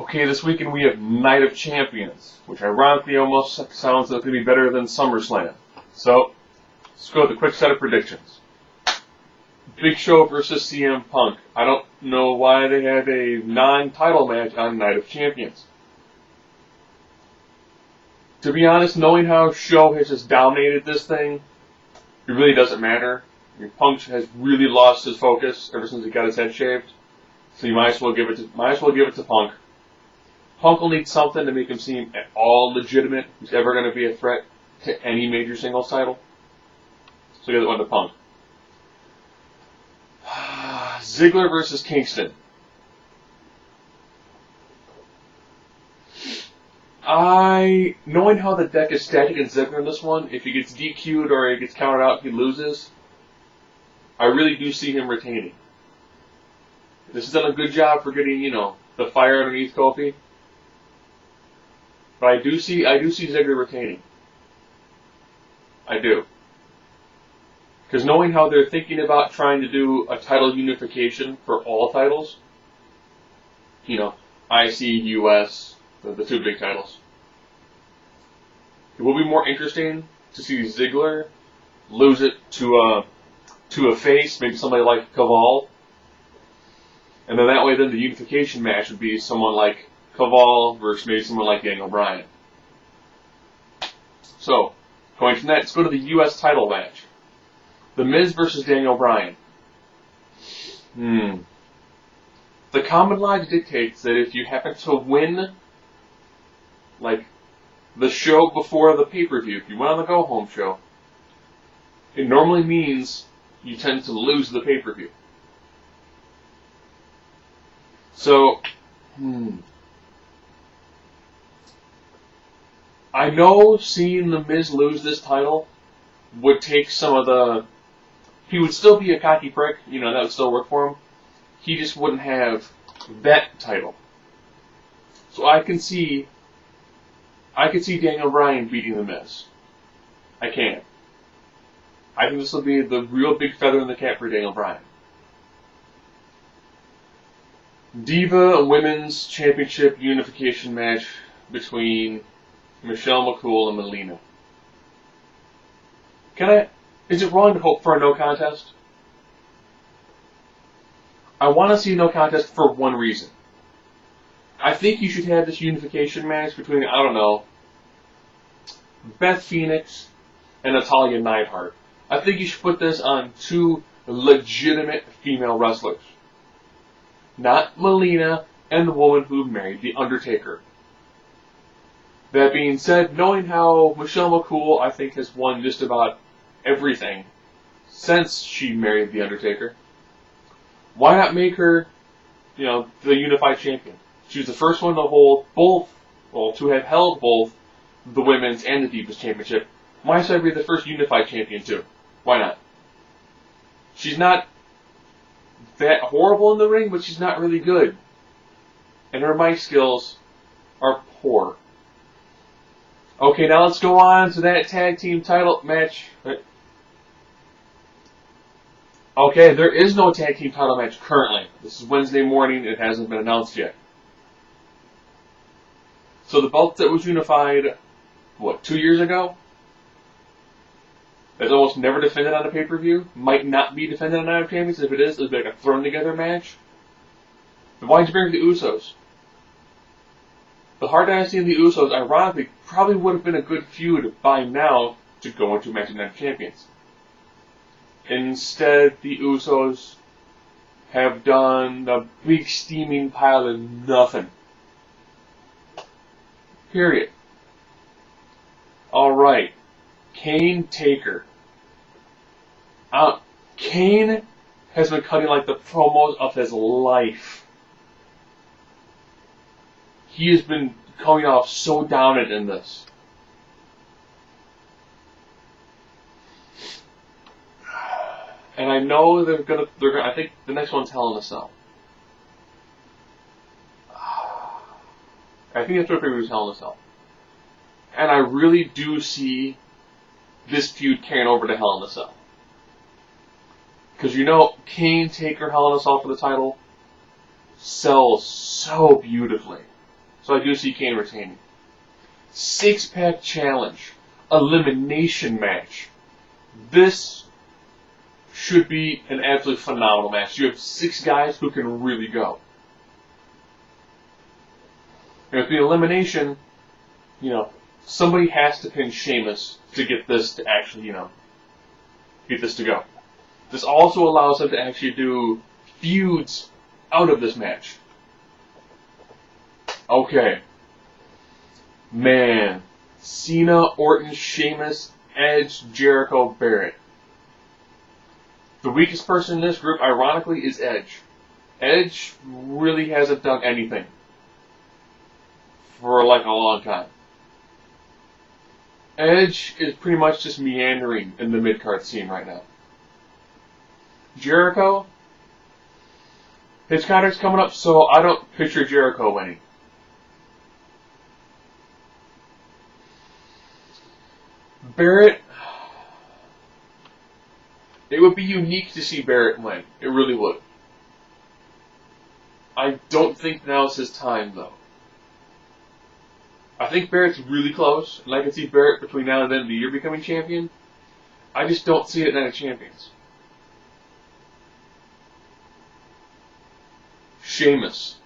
Okay, this weekend we have Night of Champions, which ironically almost sounds like it's going to be better than SummerSlam. So, let's go with a quick set of predictions. Big Show versus CM Punk. I don't know why they have a non-title match on Night of Champions. To be honest, knowing how Show has just dominated this thing, it really doesn't matter. I mean, Punk has really lost his focus ever since he got his head shaved. So you might as well give it to Punk. Punk will need something to make him seem at all legitimate. He's ever going to be a threat to any major singles title. So give that one to Punk. Ziggler versus Kingston. Knowing how the deck is stacked against Ziggler in this one, if he gets DQ'd or he gets counted out, he loses. I really do see him retaining. This has done a good job for getting, the fire underneath Kofi. But I do see Ziggler retaining. I do. Because knowing how they're thinking about trying to do a title unification for all titles, IC, US, the two big titles, it will be more interesting to see Ziggler lose it to a face, maybe somebody like Caval, and then that way, then the unification match would be someone like Caval versus maybe someone like Daniel Bryan. So, going from that, let's go to the US title match. The Miz versus Daniel Bryan. The common logic dictates that if you happen to win, the show before the pay-per-view, if you went on the go-home show, it normally means you tend to lose the pay-per-view. So, I know seeing The Miz lose this title would take some of the... He would still be a cocky prick, that would still work for him. He just wouldn't have that title. So I can see Daniel Bryan beating The Miz. I can. I think this will be the real big feather in the cap for Daniel Bryan. Diva Women's Championship unification match between Michelle McCool and Melina. Is it wrong to hope for a no contest? I want to see a no contest for one reason. I think you should have this unification match between, Beth Phoenix and Natalya Neidhart. I think you should put this on two legitimate female wrestlers. Not Melina and the woman who married The Undertaker. That being said, knowing how Michelle McCool, I think, has won just about everything since she married The Undertaker, why not make her, the unified champion? She was the first one to hold to have held both the women's and the Divas Championship. Why should I be the first unified champion too? Why not? She's not that horrible in the ring, but she's not really good. And her mic skills are poor. Okay, now let's go on to that tag team title match. Okay, there is no tag team title match currently. This is Wednesday morning. It hasn't been announced yet. So the belt that was unified, 2 years ago? That's almost never defended on a pay-per-view. Might not be defended on Night of Champions. If it is, it'll be like a thrown-together match. But why did you bring the Usos? The Hard Dynasty and the Usos, ironically, probably would have been a good feud by now to go into a match of Night of Champions. Instead, the Usos have done a big steaming pile of nothing. Period. Alright. Kane Taker. Kane has been cutting like the promos of his life. He has been coming off so downed in this. And I know they're gonna, I think the next one's Hell in a Cell. I think that's what was Hell in a Cell. And I really do see this feud carrying over to Hell in a Cell. Because Kane Taker Hell in a Cell for the title sells so beautifully. So I do see Kane retaining. 6-pack challenge. Elimination match. This should be an absolutely phenomenal match. You have 6 guys who can really go. And with the elimination, somebody has to pin Sheamus to get this to actually, get this to go. This also allows them to actually do feuds out of this match. Okay. Man. Cena, Orton, Sheamus, Edge, Jericho, Barrett. The weakest person in this group, ironically, is Edge. Edge really hasn't done anything for a long time. Edge is pretty much just meandering in the mid-card scene right now. Jericho, his contract's coming up, so I don't picture Jericho winning. Barrett, it would be unique to see Barrett win. It really would. I don't think now's his time, though. I think Barrett's really close, and I can see Barrett between now and then of the year becoming champion. I just don't see it at Night of Champions. Sheamus.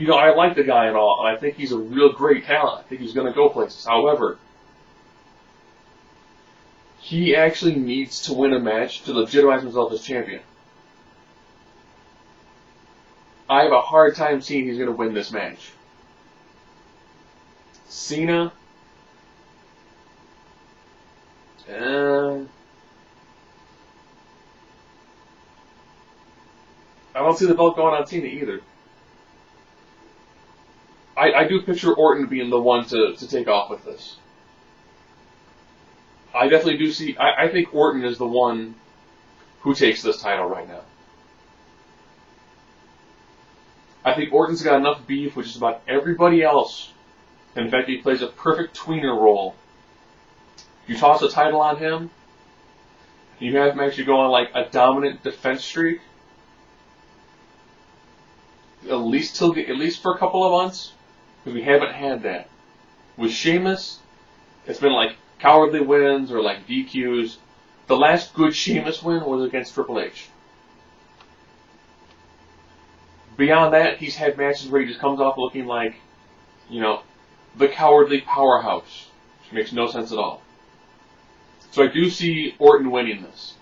I like the guy and all, and I think he's a real great talent. I think he's going to go places. However, he actually needs to win a match to legitimize himself as champion. I have a hard time seeing he's going to win this match. Cena. I don't see the belt going on Cena either. I do picture Orton being the one to take off with this. I definitely do see... I think Orton is the one who takes this title right now. I think Orton's got enough beef with just about everybody else. In fact, he plays a perfect tweener role. You toss a title on him, you have him actually go on a dominant defense streak. At least for a couple of months. Because we haven't had that. With Sheamus, it's been cowardly wins or DQs. The last good Sheamus win was against Triple H. Beyond that, he's had matches where he just comes off looking like, the cowardly powerhouse. Which makes no sense at all. So I do see Orton winning this.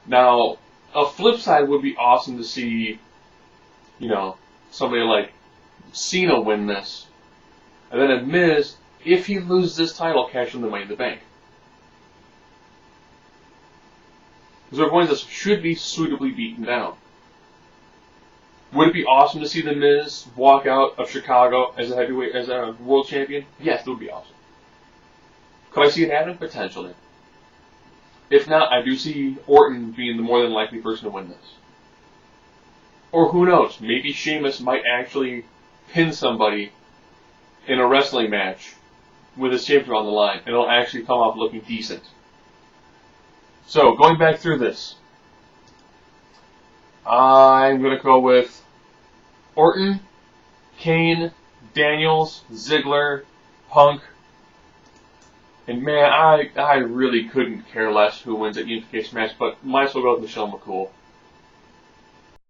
Now, a flip side would be awesome to see, somebody like Cena win this. And then at Miz, if he loses this title, cash in the Money in the Bank. Because we're going to should be suitably beaten down. Would it be awesome to see the Miz walk out of Chicago as a world champion? Yes, it would be awesome. Could I see it happen? Potentially. If not, I do see Orton being the more than likely person to win this. Or who knows? Maybe Sheamus might actually pin somebody in a wrestling match with his championship on the line, and it'll actually come off looking decent. So, going back through this, I'm going to go with Orton, Kane, Daniels, Ziggler, Punk, and man, I really couldn't care less who wins that unification match, but might as well go with Michelle McCool.